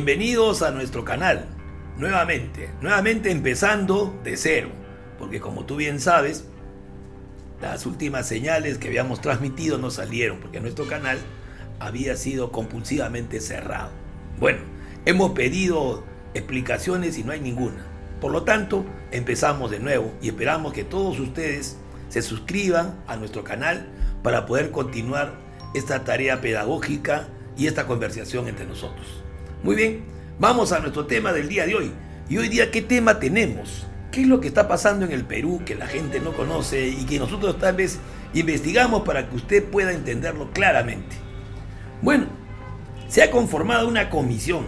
Bienvenidos a nuestro canal, nuevamente empezando de cero, porque como tú bien sabes, las últimas señales que habíamos transmitido no salieron, porque nuestro canal había sido compulsivamente cerrado. Bueno, hemos pedido explicaciones y no hay ninguna. Por lo tanto, empezamos de nuevo y esperamos que todos ustedes se suscriban a nuestro canal para poder continuar esta tarea pedagógica y esta conversación entre nosotros. Muy bien, vamos a nuestro tema del día de hoy. Y hoy día, ¿qué tema tenemos? ¿Qué es lo que está pasando en el Perú que la gente no conoce y que nosotros tal vez investigamos para que usted pueda entenderlo claramente? Bueno, se ha conformado una comisión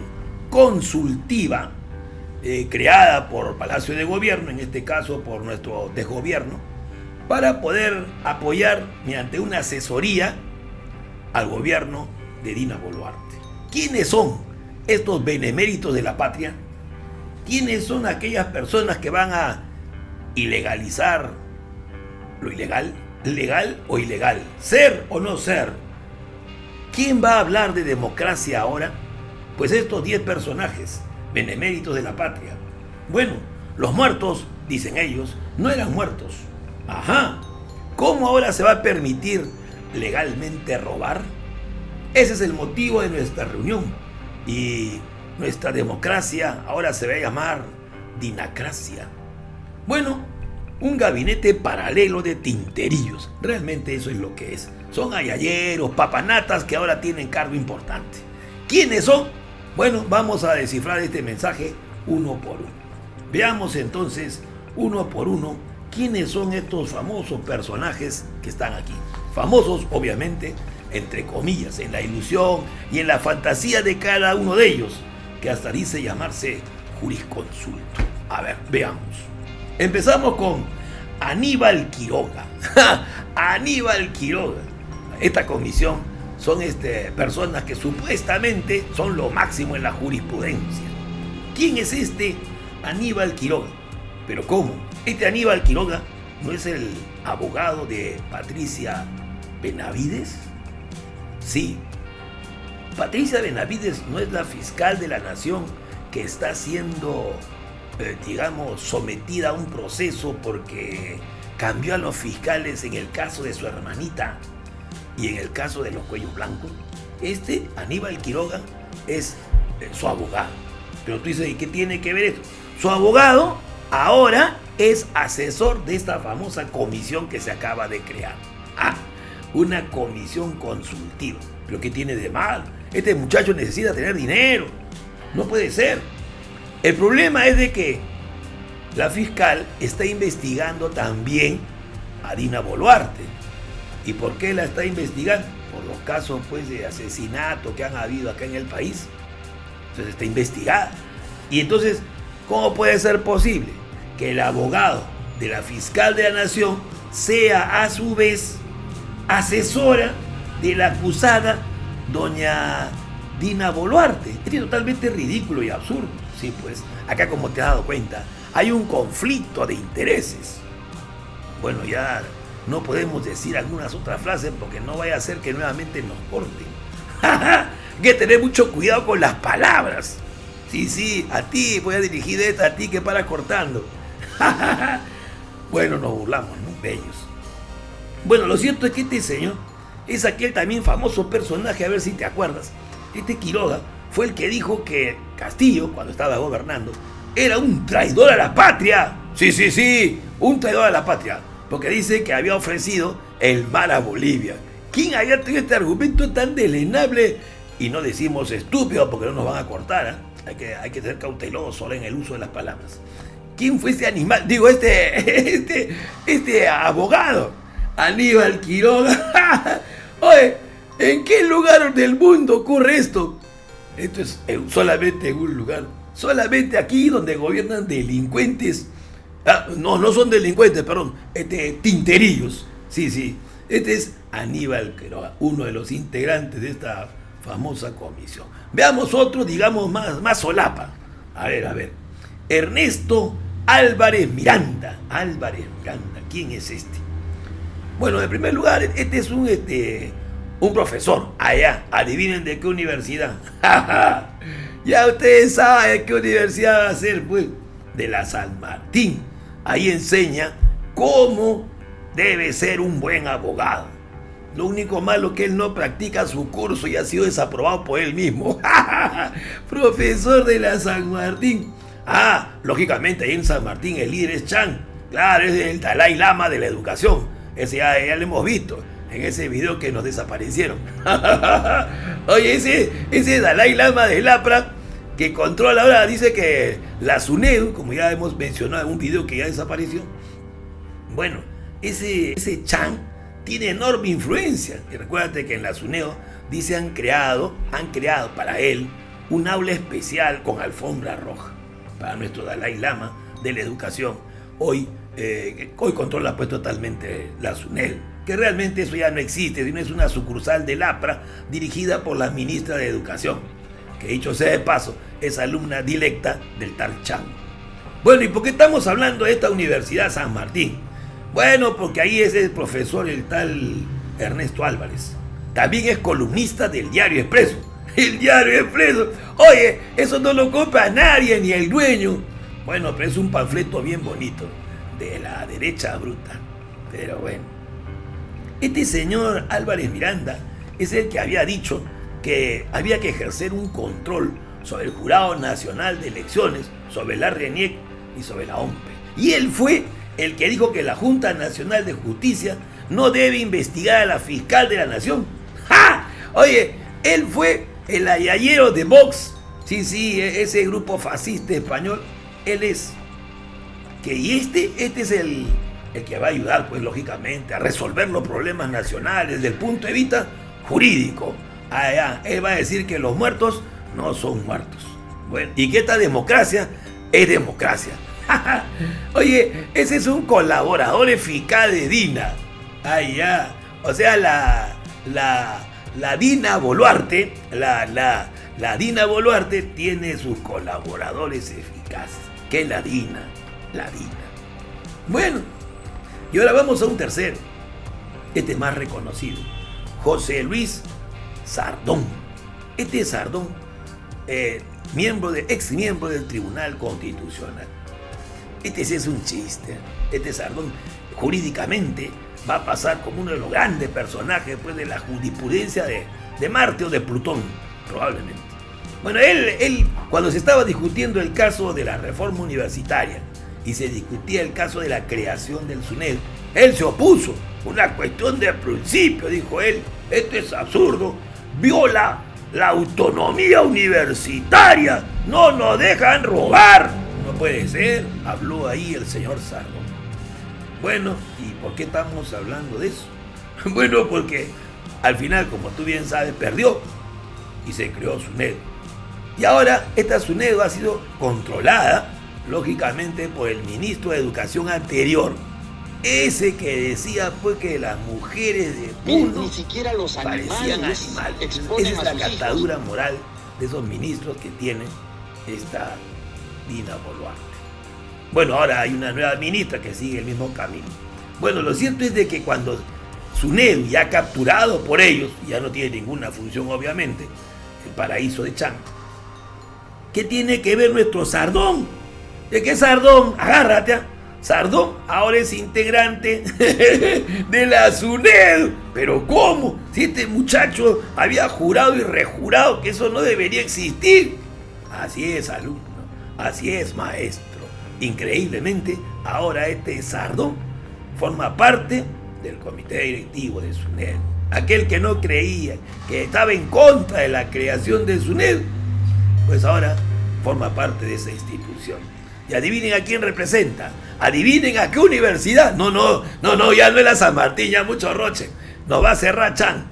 consultiva creada por Palacio de Gobierno, en este caso por nuestro desgobierno, para poder apoyar mediante una asesoría al gobierno de Dina Boluarte. ¿Quiénes son estos beneméritos de la patria? ¿Quiénes son aquellas personas que van a ilegalizar lo ilegal? ¿Legal o ilegal? ¿Ser o no ser? ¿Quién va a hablar de democracia ahora? Pues estos 10 personajes, beneméritos de la patria. Bueno, los muertos, dicen ellos, no eran muertos. Ajá, ¿cómo ahora se va a permitir legalmente robar? Ese es el motivo de nuestra reunión. Y nuestra democracia ahora se va a llamar dinacracia. Bueno, un gabinete paralelo de tinterillos. Realmente eso es lo que es. Son ayayeros, papanatas que ahora tienen cargo importante. ¿Quiénes son? Bueno, vamos a descifrar este mensaje uno por uno. Veamos entonces, uno por uno, quiénes son estos famosos personajes que están aquí. Famosos, obviamente, entre comillas, en la ilusión y en la fantasía de cada uno de ellos, que hasta dice llamarse jurisconsulto. A ver, veamos. Empezamos con Aníbal Quiroga. Aníbal Quiroga. Esta comisión son personas que supuestamente son lo máximo en la jurisprudencia. ¿Quién es este Aníbal Quiroga? ¿Pero cómo? Este Aníbal Quiroga no es el abogado de Patricia Benavides. Sí, Patricia Benavides no es la fiscal de la nación que está siendo, sometida a un proceso porque cambió a los fiscales en el caso de su hermanita y en el caso de los cuellos blancos. Este Aníbal Quiroga es su abogado. Pero tú dices, ¿y qué tiene que ver esto? Su abogado ahora es asesor de esta famosa comisión que se acaba de crear. Una comisión consultiva. ¿Pero qué tiene de mal? Este muchacho necesita tener dinero. No puede ser. El problema es de que la fiscal está investigando también a Dina Boluarte. ¿Y por qué la está investigando? Por los casos pues de asesinato que han habido acá en el país. Entonces está investigada. Y entonces, ¿cómo puede ser posible que el abogado de la fiscal de la nación sea a su vez asesora de la acusada doña Dina Boluarte? Es totalmente ridículo y absurdo. Sí, pues, acá como te has dado cuenta, hay un conflicto de intereses. Bueno, ya no podemos decir algunas otras frases porque no vaya a ser que nuevamente nos corten. Hay que tener mucho cuidado con las palabras. Sí, a ti voy a dirigir esta, a ti que para cortando. Bueno, nos burlamos, ¿no? De ellos. Bueno, lo cierto es que este señor es aquel también famoso personaje, a ver si te acuerdas. Este Quiroga fue el que dijo que Castillo, cuando estaba gobernando, era un traidor a la patria. Sí, un traidor a la patria, porque dice que había ofrecido el mar a Bolivia. ¿Quién había tenido este argumento tan delenable? Y no decimos estúpido porque no nos van a cortar, ¿eh? Hay que ser cauteloso en el uso de las palabras. ¿Quién fue este animal? Digo, este abogado. Aníbal Quiroga. Oye, ¿en qué lugar del mundo ocurre esto? Esto es solamente en un lugar. Solamente aquí donde gobiernan delincuentes. No son delincuentes, perdón. Tinterillos. Sí. Este es Aníbal Quiroga, uno de los integrantes de esta famosa comisión. Veamos otro, digamos, más solapa. A ver. Ernesto Álvarez Miranda. ¿Quién es este? Bueno, en primer lugar, este es un profesor allá. Adivinen de qué universidad. Ya ustedes saben qué universidad va a ser, pues, de la San Martín. Ahí enseña cómo debe ser un buen abogado. Lo único malo es que él no practica su curso y ha sido desaprobado por él mismo. Profesor de la San Martín. Lógicamente ahí en San Martín el líder es Chan. Claro, es el Dalai Lama de la educación. Ese ya lo hemos visto en ese video que nos desaparecieron. Oye, ese Dalai Lama del APRA que controla ahora, dice que la SUNEDU, como ya hemos mencionado en un video que ya desapareció. Bueno, ese Chan tiene enorme influencia. Y recuérdate que en la SUNEDU dice han creado para él un aula especial con alfombra roja para nuestro Dalai Lama de la educación. Hoy controla pues totalmente la SUNEDU, que realmente eso ya no existe, sino es una sucursal del APRA dirigida por la ministra de Educación, que dicho sea de paso, es alumna directa del tal Chan. Bueno, ¿y por qué estamos hablando de esta Universidad San Martín? Bueno, porque ahí es el profesor, el tal Ernesto Álvarez. También es columnista del Diario Expreso. El Diario Expreso. Oye, eso no lo compra nadie, ni el dueño. Bueno, pero es un panfleto bien bonito, de la derecha bruta. Pero bueno. Este señor Álvarez Miranda es el que había dicho que había que ejercer un control sobre el Jurado Nacional de Elecciones, sobre la RENIEC y sobre la OMPE. Y él fue el que dijo que la Junta Nacional de Justicia no debe investigar a la fiscal de la nación. ¡Ja! Oye, él fue el ayayero de Vox. Sí, ese grupo fascista español, él es. Y este es el que va a ayudar, pues lógicamente, a resolver los problemas nacionales desde el punto de vista jurídico. Él va a decir que los muertos no son muertos. Bueno, y que esta democracia es democracia. Oye, ese es un colaborador eficaz de Dina. O sea, la Dina Boluarte, la Dina Boluarte tiene sus colaboradores eficaces. ¿Qué es la Dina? La Dina. Bueno, y ahora vamos a un tercero. Este más reconocido. José Luis Sardón. Este Sardón, ex miembro del Tribunal Constitucional. Este sí es un chiste. Este Sardón jurídicamente va a pasar como uno de los grandes personajes pues, de la jurisprudencia de Marte o de Plutón, probablemente. Bueno, él cuando se estaba discutiendo el caso de la reforma universitaria y se discutía el caso de la creación del SUNEDU, él se opuso. Una cuestión de principio, dijo él. Esto es absurdo. Viola la autonomía universitaria. No nos dejan robar. No puede ser, habló ahí el señor Sardón. Bueno, ¿y por qué estamos hablando de eso? Bueno, porque al final, como tú bien sabes, perdió y se creó SUNEDU. Y ahora esta SUNEDU ha sido controlada, lógicamente, por el ministro de Educación anterior, ese que decía pues que las mujeres de Puno ni siquiera los parecían animales. Esa es la catadura moral de esos ministros que tiene esta Dina Boluarte. Bueno, ahora hay una nueva ministra que sigue el mismo camino. Bueno, lo cierto es de que cuando SUNEDU ya capturado por ellos, ya no tiene ninguna función obviamente, el paraíso de Chan. ¿Qué tiene que ver nuestro Sardón? ¿De qué Sardón? Agárrate. Sardón ahora es integrante de la SUNEDU. ¿Pero cómo? Si este muchacho había jurado y rejurado que eso no debería existir. Así es, alumno. Así es, maestro. Increíblemente, ahora este Sardón forma parte del comité directivo de SUNEDU. Aquel que no creía, que estaba en contra de la creación de SUNEDU, pues ahora forma parte de esa institución. Y adivinen a quién representa. Adivinen a qué universidad. No, ya no es la San Martín, ya mucho roche. Nos va a cerrar Chan.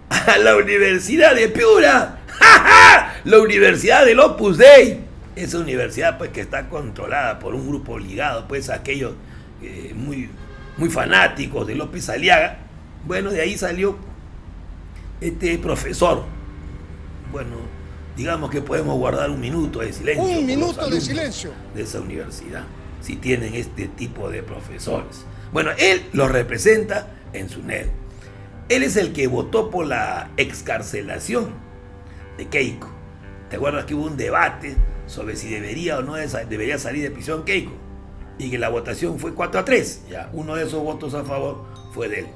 A la Universidad de Piura. ¡Ja, ja! La Universidad del Opus Dei. Esa universidad pues que está controlada por un grupo ligado pues a aquellos muy fanáticos de López Aliaga. Bueno, de ahí salió este profesor. Bueno, digamos que podemos guardar un minuto de silencio. Un minuto de silencio. De esa universidad, si tienen este tipo de profesores. Bueno, él los representa en SUNEDU. Él es el que votó por la excarcelación de Keiko. ¿Te acuerdas que hubo un debate sobre si debería o no debería salir de prisión Keiko? Y que la votación fue 4-3. Ya, uno de esos votos a favor fue de él.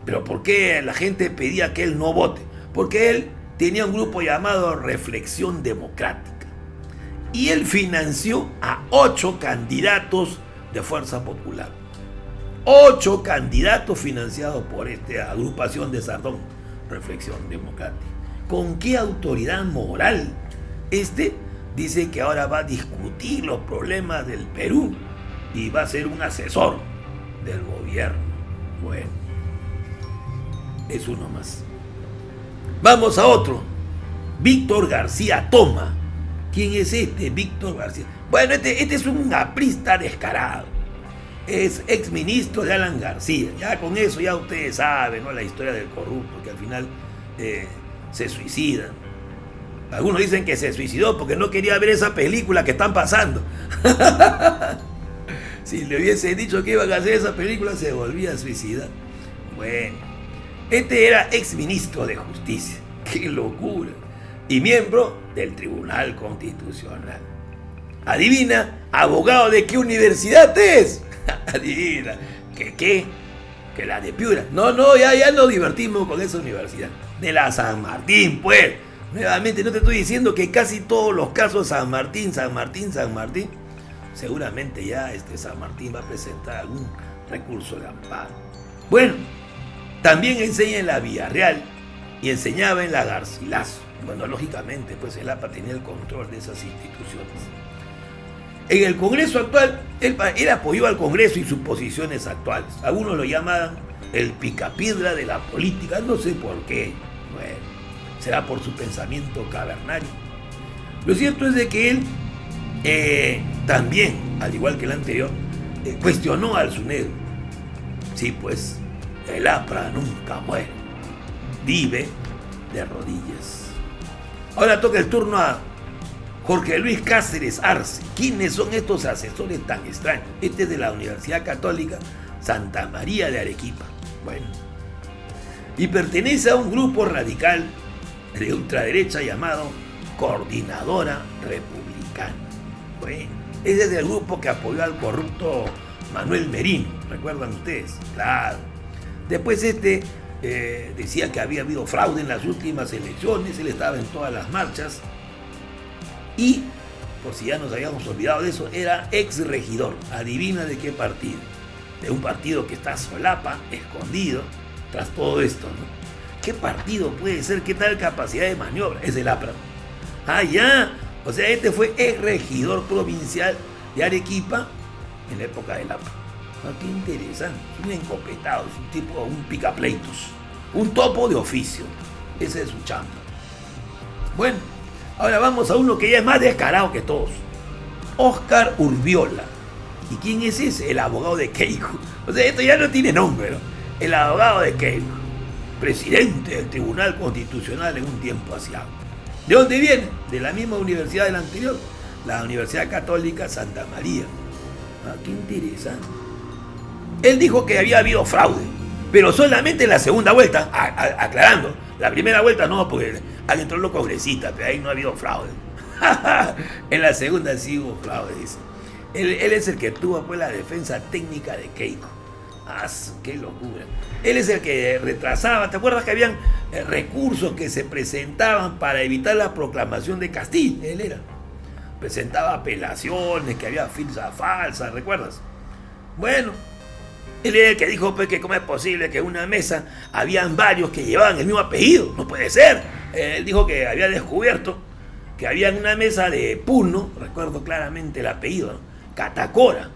Pero ¿por qué la gente pedía que él no vote? Porque él tenía un grupo llamado Reflexión Democrática. Y él financió a 8 candidatos de Fuerza Popular. 8 candidatos financiados por esta agrupación de Sardón, Reflexión Democrática. ¿Con qué autoridad moral? Dice que ahora va a discutir los problemas del Perú y va a ser un asesor del gobierno. Bueno, es uno más. Vamos a otro. Víctor García Toma. ¿Quién es Víctor García? Bueno, este es un aprista descarado. Es exministro de Alan García. Ya con eso ya ustedes saben, ¿no? La historia del corrupto, que al final se suicida. Algunos dicen que se suicidó porque no quería ver esa película que están pasando. Si le hubiese dicho que iban a hacer esa película, se volvía a suicidar. Bueno, era exministro de Justicia. ¡Qué locura! Y miembro del Tribunal Constitucional. Adivina, abogado de qué universidad es. Adivina, ¿qué? Que la de Piura. No, ya nos divertimos con esa universidad. De la San Martín, pues. Nuevamente, no te estoy diciendo que casi todos los casos San Martín. Seguramente ya San Martín va a presentar algún recurso de amparo. Bueno, también enseña en la Villarreal y enseñaba en la Garcilaso. Bueno, lógicamente, pues el APA tenía el control de esas instituciones. En el Congreso actual, él apoyó al Congreso y sus posiciones actuales. Algunos lo llamaban el picapiedra de la política, no sé por qué. Bueno, será por su pensamiento cavernario. Lo cierto es de que él también, al igual que el anterior, cuestionó al SUNEDU. Sí, pues, el APRA nunca muere, vive de rodillas. Ahora toca el turno a Jorge Luis Cáceres Arce. ¿Quiénes son estos asesores tan extraños? Este es de la Universidad Católica Santa María de Arequipa. Bueno, y pertenece a un grupo radical de ultraderecha llamado Coordinadora Republicana. Bueno, ese es el grupo que apoyó al corrupto Manuel Merino, ¿recuerdan ustedes? Claro. Después decía que había habido fraude en las últimas elecciones, él estaba en todas las marchas. Y, por si ya nos habíamos olvidado de eso, era ex regidor. Adivina de qué partido. De un partido que está solapa, escondido, tras todo esto, ¿no? ¿Qué partido puede ser? ¿Qué tal capacidad de maniobra? Es el APRA. Ah, ya. O sea, fue ex regidor provincial de Arequipa en la época del APRA. Ah, qué interesante. Un encopetado, es un tipo, un picapleitos. Un topo de oficio. Esa es su chamba. Bueno. Ahora vamos a uno que ya es más descarado que todos. Óscar Urbiola. ¿Y quién es ese? El abogado de Keiko. O sea, esto ya no tiene nombre, ¿no? El abogado de Keiko. Presidente del Tribunal Constitucional en un tiempo asiago. ¿De dónde viene? De la misma universidad del anterior. La Universidad Católica Santa María. Ah, qué interesante. Él dijo que había habido fraude, pero solamente en la segunda vuelta, aclarando. La primera vuelta no, porque ahí entró los congresistas, pero ahí no ha habido fraude. En la segunda sí hubo fraude, dice. Él es el que tuvo pues la defensa técnica de Keiko. ¡Ah, qué locura! Él es el que retrasaba. ¿Te acuerdas que habían recursos que se presentaban para evitar la proclamación de Castillo? Él era. Presentaba apelaciones, que había ficha falsa, ¿recuerdas? Bueno, él era el que dijo pues, que cómo es posible que en una mesa habían varios que llevaban el mismo apellido. No puede ser. Él dijo que había descubierto que había en una mesa de Puno, recuerdo claramente el apellido, ¿no? Catacora.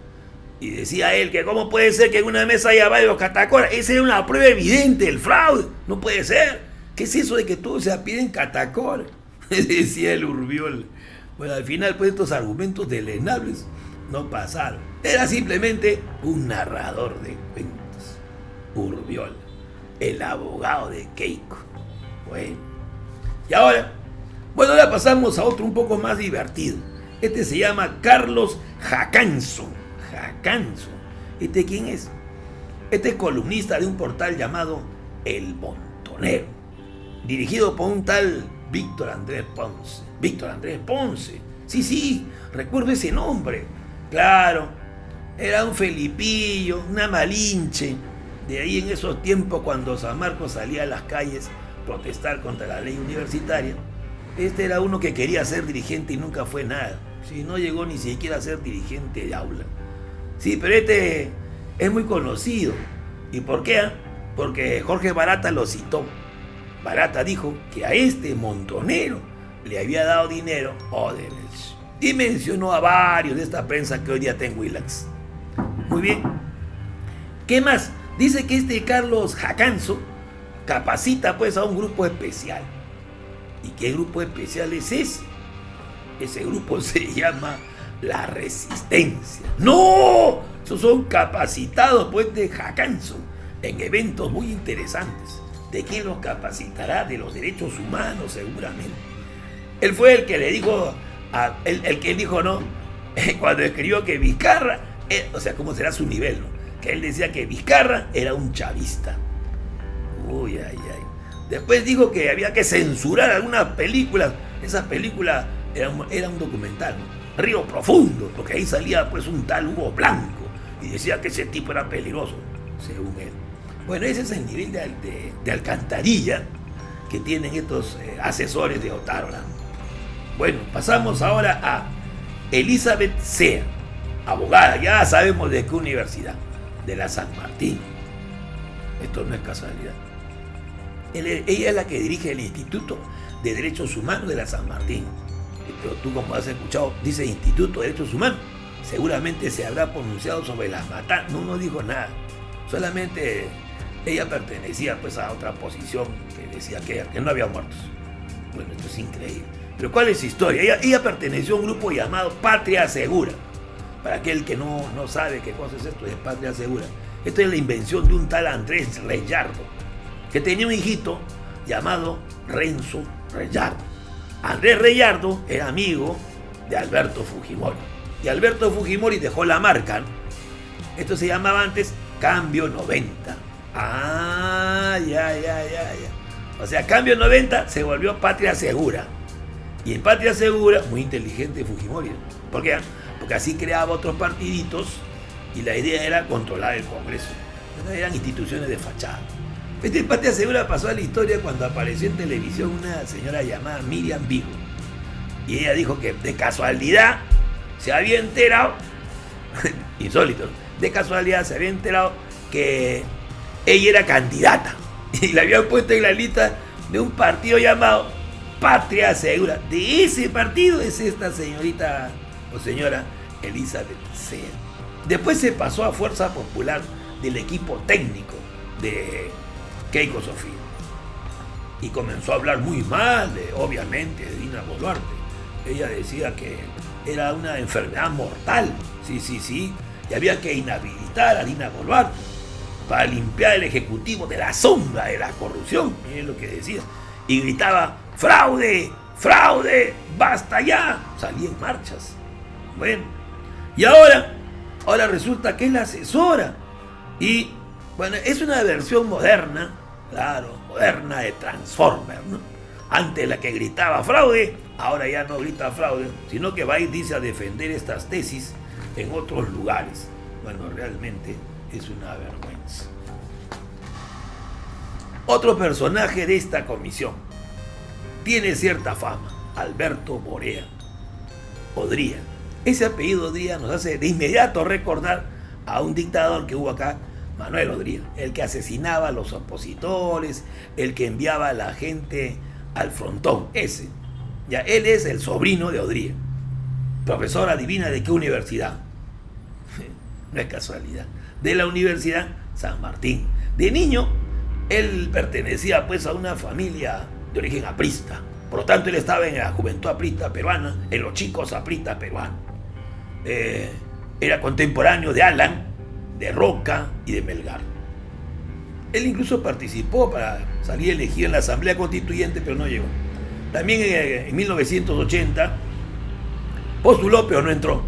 Y decía él que cómo puede ser que en una mesa haya varios Catacora. Esa era una prueba evidente del fraude. No puede ser. ¿Qué es eso de que todos se apiden Catacora? Decía el Urbiol. Bueno, al final pues estos argumentos deleznables no pasaron. Era simplemente un narrador de cuentos. Urbiol, el abogado de Keiko. Bueno. Y ahora pasamos a otro un poco más divertido. Este se llama Carlos Jacanzo. Jacanzo. ¿Quién es? Este es columnista de un portal llamado El Montonero, dirigido por un tal Víctor Andrés Ponce. Víctor Andrés Ponce. Sí, sí, recuerdo ese nombre. Claro, era un felipillo, una malinche. De ahí en esos tiempos cuando San Marcos salía a las calles a protestar contra la ley universitaria. Este era uno que quería ser dirigente y nunca fue nada. Sí, no llegó ni siquiera a ser dirigente de aula. Sí, pero este es muy conocido. ¿Y por qué? Porque Jorge Barata lo citó. Barata dijo que a este montonero le había dado dinero Odebrecht. Y mencionó a varios de esta prensa que hoy día está en Willax. Muy bien. ¿Qué más? Dice que este Carlos Jacanzo capacita pues a un grupo especial. ¿Y qué grupo especial es ese? Ese grupo se llama La Resistencia. ¡No! Esos son capacitados pues de Jacanzo en eventos muy interesantes. ¿De quién los capacitará? De los derechos humanos seguramente. Él fue el que le dijo, el que dijo no, cuando escribió que Vizcarra, o sea, ¿cómo será su nivel? ¿No? Que él decía que Vizcarra era un chavista. Uy, ay, ay. Después dijo que había que censurar algunas películas. Esas películas era un documental, ¿no? Río Profundo, porque ahí salía pues un tal Hugo Blanco y decía que ese tipo era peligroso, según él. Bueno, ese es el nivel de alcantarilla que tienen estos asesores de Otárola. Bueno, pasamos ahora a Elizabeth Sea, abogada, ya sabemos de qué universidad, de la San Martín. Esto no es casualidad. Ella es la que dirige el Instituto de Derechos Humanos de la San Martín. Pero tú, como has escuchado, dice Instituto de Derechos Humanos. Seguramente se habrá pronunciado sobre las matanzas. No dijo nada. Solamente ella pertenecía pues a otra posición que decía que no había muertos. Bueno, esto es increíble. Pero ¿cuál es su historia? Ella perteneció a un grupo llamado Patria Segura. Para aquel que no sabe qué cosa es esto, es Patria Segura. Esto es la invención de un tal Andrés Reyardo, que tenía un hijito llamado Renzo Reyardo. Andrés Reyardo era amigo de Alberto Fujimori. Y Alberto Fujimori dejó la marca, ¿no? Esto se llamaba antes Cambio 90. Ah, ya. O sea, Cambio 90 se volvió Patria Segura. Y en Patria Segura, muy inteligente Fujimori. ¿Por qué? Porque así creaba otros partiditos y la idea era controlar el Congreso. Eran instituciones de fachada. Este Patria Segura pasó a la historia cuando apareció en televisión una señora llamada Miriam Vigo. Y ella dijo que de casualidad se había enterado, insólito, ¿no? De casualidad se había enterado que ella era candidata. Y la habían puesto en la lista de un partido llamado Patria Segura. De ese partido es esta señorita o señora Elizabeth Sea. Después se pasó a Fuerza Popular del equipo técnico de Keiko Sofía. Y comenzó a hablar muy mal, obviamente, de Dina Boluarte. Ella decía que era una enfermedad mortal. Sí. Y había que inhabilitar a Dina Boluarte para limpiar el Ejecutivo de la sombra de la corrupción. Miren lo que decía. Y gritaba, ¡fraude! ¡Fraude! ¡Basta ya! Salía en marchas. Bueno, y ahora resulta que es la asesora. Y bueno, es una versión moderna, claro, moderna de Transformer, ¿no? Antes la que gritaba fraude, ahora ya no grita fraude, sino que va y dice a defender estas tesis en otros lugares. Bueno, realmente es una vergüenza. Otro personaje de esta comisión tiene cierta fama, Alberto Borea Odría. Ese apellido Odría nos hace de inmediato recordar a un dictador que hubo acá, Manuel Odría, el que asesinaba a los opositores, el que enviaba a la gente al frontón, ese. Ya, él es el sobrino de Odría. Profesor, adivina de qué universidad. No es casualidad. De la Universidad San Martín. De niño, él pertenecía pues a una familia de origen aprista. Por lo tanto, él estaba en la juventud aprista peruana, en los chicos apristas peruanos. Era contemporáneo de Alan, de Roca y de Melgar. Él incluso participó para salir elegido en la Asamblea Constituyente, pero no llegó. También en 1980 postuló, pero no entró.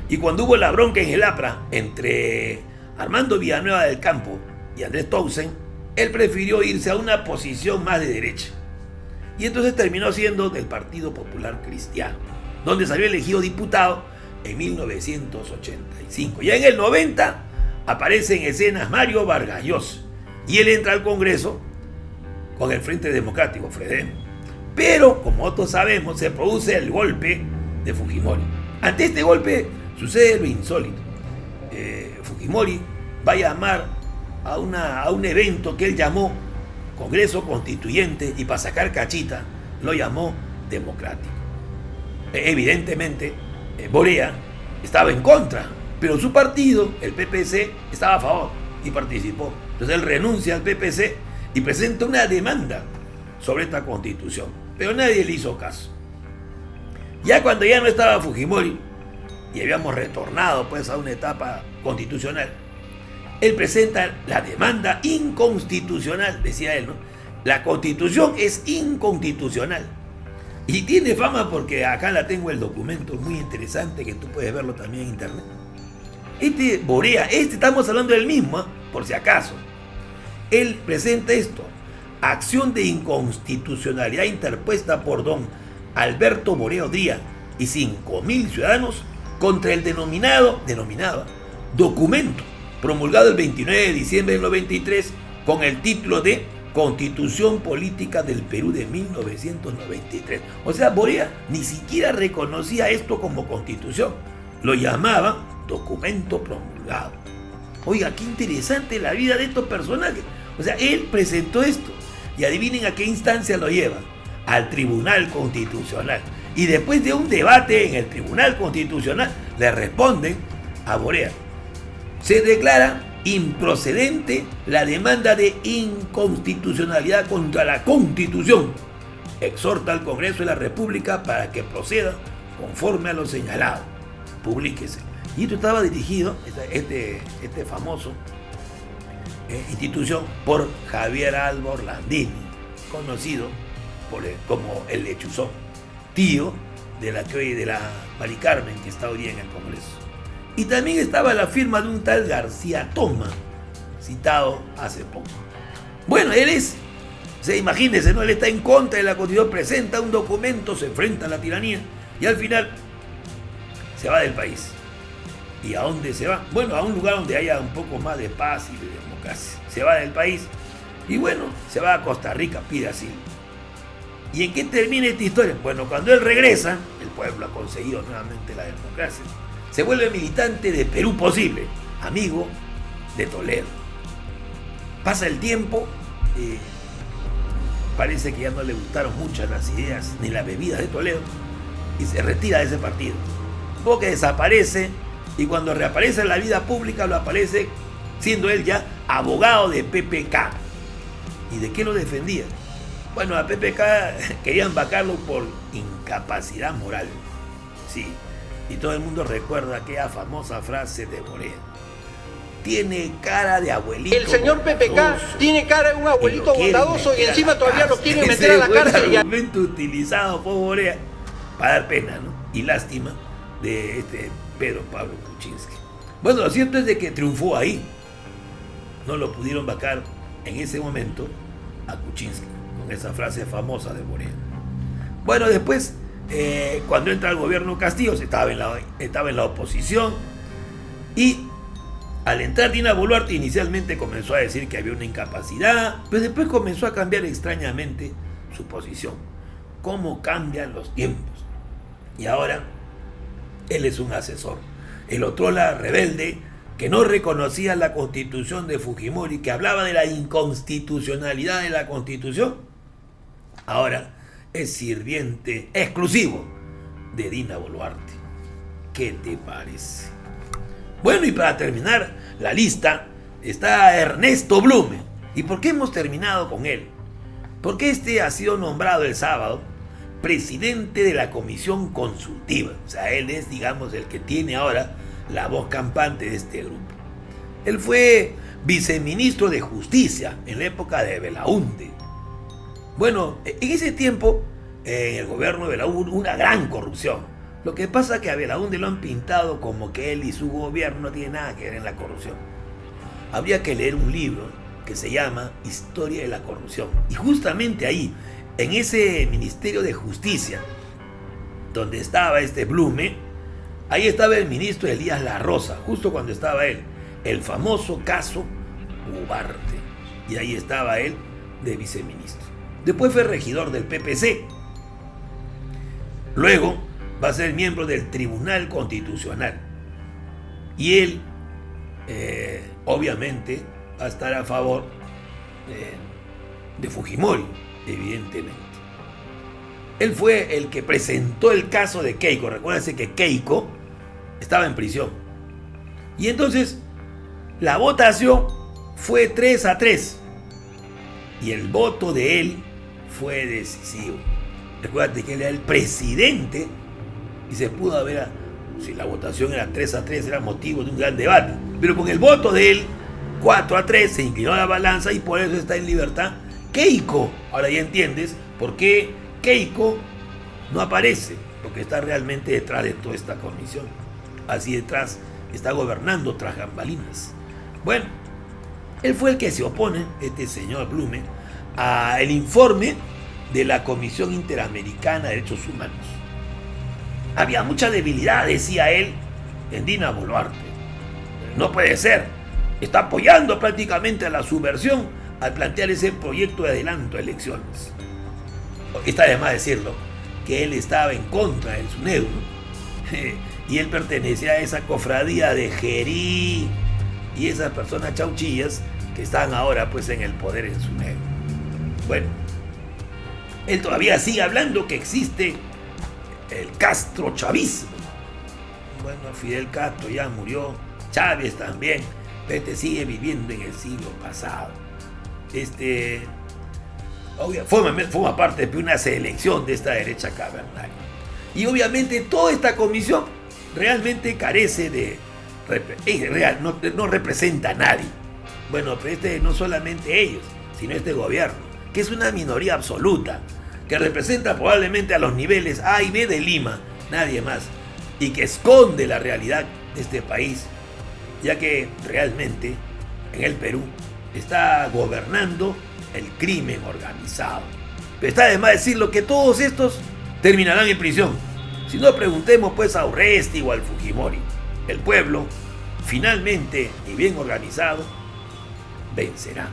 Y cuando hubo la bronca en el APRA entre Armando Villanueva del Campo y Andrés Tausen, él prefirió irse a una posición más de derecha. y entonces terminó siendo del Partido Popular Cristiano, donde salió elegido diputado en 1985. Ya en el 90 aparece en escenas Mario Vargas Llosa, y él entra al Congreso con el Frente Democrático, Fredem. Pero, como todos sabemos, se produce el golpe de Fujimori. Ante este golpe sucede lo insólito. Fujimori va a llamar a un evento que él llamó Congreso Constituyente, y para sacar cachita lo llamó democrático. Evidentemente, Borea estaba en contra, pero su partido, el PPC, estaba a favor y participó. Entonces él renuncia al PPC y presenta una demanda sobre esta constitución, pero nadie le hizo caso. Ya cuando ya no estaba Fujimori y habíamos retornado pues a una etapa constitucional, él presenta la demanda inconstitucional, decía él, ¿no? La constitución es inconstitucional. Y tiene fama porque acá la tengo el documento, muy interesante, que tú puedes verlo también en internet. Borea, estamos hablando del mismo, ¿eh? Por si acaso. Él presenta esto: acción de inconstitucionalidad interpuesta por don Alberto Borea Odría y 5.000 ciudadanos contra el denominado documento promulgado el 29 de diciembre del 93 con el título de Constitución Política del Perú de 1993. O sea, Borea ni siquiera reconocía esto como constitución, lo llamaba documento promulgado. Oiga, qué interesante la vida de estos personajes. O sea, él presentó esto y adivinen a qué instancia lo lleva: al Tribunal Constitucional. Y después de un debate en el Tribunal Constitucional le responden a Borea: se declara improcedente la demanda de inconstitucionalidad contra la Constitución. Exhorta al Congreso de la República para que proceda conforme a lo señalado. Publíquese. Y esto estaba dirigido, este famoso institución, por Javier Alba Orlandini, conocido como el Lechuzón, tío de la Mari Carmen, que está hoy en el Congreso. Y también estaba la firma de un tal García Toma, citado hace poco. Bueno, imagínense, ¿no? Él está en contra de la Constitución, presenta un documento, se enfrenta a la tiranía y al final se va del país. ¿Y a dónde se va? Bueno, a un lugar donde haya un poco más de paz y de democracia. Se va del país y bueno, se va a Costa Rica, pide asilo. ¿Y en qué termina esta historia? Bueno, cuando él regresa, el pueblo ha conseguido nuevamente la democracia. Se vuelve militante de Perú Posible, amigo de Toledo. Pasa el tiempo, parece que ya no le gustaron mucho las ideas ni las bebidas de Toledo y se retira de ese partido. Porque desaparece, y cuando reaparece en la vida pública lo aparece siendo él ya abogado de PPK. ¿Y de qué lo defendía? Bueno, a PPK querían vacarlo por incapacidad moral. Sí. Y todo el mundo recuerda aquella famosa frase de Borea: tiene cara de abuelito. El señor PPK bondadoso, tiene cara de un abuelito bondadoso y encima todavía lo quieren meter a la cárcel. El argumento utilizado por Borea para dar pena, ¿no? Y lástima de Pedro Pablo Kuczynski. Bueno, lo cierto es de que triunfó ahí. No lo pudieron vacar en ese momento a Kuczynski con esa frase famosa de Borea. Bueno, después, cuando entra el gobierno Castillo, estaba en la oposición, y al entrar Dina Boluarte inicialmente comenzó a decir que había una incapacidad, pero después comenzó a cambiar extrañamente su posición. ¿Cómo cambian los tiempos? Y ahora él es un asesor. El otrola rebelde que no reconocía la constitución de Fujimori, que hablaba de la inconstitucionalidad de la constitución, ahora es sirviente exclusivo de Dina Boluarte. ¿Qué te parece? Bueno, y para terminar la lista está Ernesto Blume. ¿Y por qué hemos terminado con él? Porque ha sido nombrado el sábado presidente de la comisión consultiva. O sea, él es, digamos, el que tiene ahora la voz campante de este grupo. Él fue viceministro de Justicia en la época de Belaúnde. Bueno, en ese tiempo, en el gobierno de Belaúnde, hubo una gran corrupción. Lo que pasa es que a Belaúnde lo han pintado como que él y su gobierno no tienen nada que ver en la corrupción. Habría que leer un libro que se llama Historia de la Corrupción. Y justamente ahí, en ese Ministerio de Justicia, donde estaba este Blume, ahí estaba el ministro Elías La Rosa, justo cuando estaba él, el famoso caso Ugarte, y ahí estaba él de viceministro. Después fue regidor del PPC. Luego va a ser miembro del Tribunal Constitucional. Y él, obviamente, va a estar a favor de Fujimori, evidentemente. Él fue el que presentó el caso de Keiko. Recuérdense que Keiko estaba en prisión. Y entonces, la votación fue 3-3. Y el voto de él fue decisivo. Recuérdate que él era el presidente y se pudo haber, si la votación era 3-3, era motivo de un gran debate. Pero con el voto de él, 4-3, se inclinó la balanza y por eso está en libertad Keiko. Ahora ya entiendes por qué Keiko no aparece, porque está realmente detrás de toda esta comisión. Así detrás, está gobernando tras bambalinas. Bueno, él fue el que se opone, este señor Blume, al informe de la Comisión Interamericana de Derechos Humanos. Había mucha debilidad, decía él, en Dina Boluarte. No puede ser. Está apoyando prácticamente a la subversión al plantear ese proyecto de adelanto a elecciones. Está de más decirlo, que él estaba en contra del SUNEDU, ¿no? Y él pertenecía a esa cofradía de Gerí y esas personas chauchillas que están ahora pues en el poder en SUNEDU. Bueno, él todavía sigue hablando que existe el castrochavismo. Bueno, Fidel Castro ya murió, Chávez también, pero sigue viviendo en el siglo pasado. Forma parte de una selección de esta derecha cavernaria. Y obviamente toda esta comisión realmente carece de... no representa a nadie. Bueno, pero no solamente ellos, sino este gobierno, que es una minoría absoluta, que representa probablemente a los niveles A y B de Lima, nadie más, y que esconde la realidad de este país, ya que realmente en el Perú está gobernando el crimen organizado. Pero está de más decirlo que todos estos terminarán en prisión. Si no, preguntemos pues a Urresti o al Fujimori. El pueblo, finalmente y bien organizado, vencerá.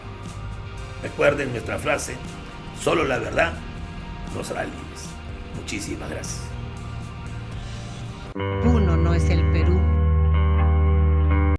Recuerden nuestra frase: solo la verdad nos hará libres. Muchísimas gracias. Uno no es el